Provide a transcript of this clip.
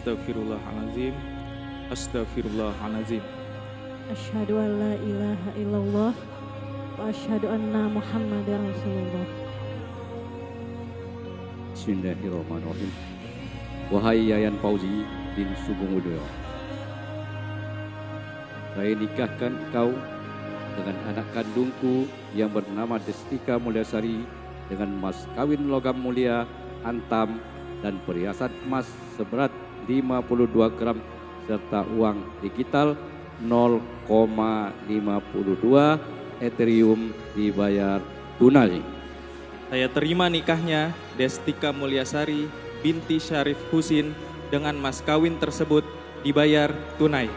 Astaghfirullahalazim. Astaghfirullahalazim. Asyhadu an la ilaha illallah wa asyhadu anna Muhammadar Rasulullah. Bismillahirrahmanirrahim. Wahai Yayan Fauzi bin Sugeng Udoyo, saya nikahkan engkau dengan anak kandungku yang bernama Destika Mulyasari dengan mas kawin logam mulia antam dan perhiasan emas seberat 52 gram serta uang digital 0,52 Ethereum dibayar tunai. Saya terima nikahnya Destika Mulyasari binti Syarif Husin dengan mas kawin tersebut dibayar tunai.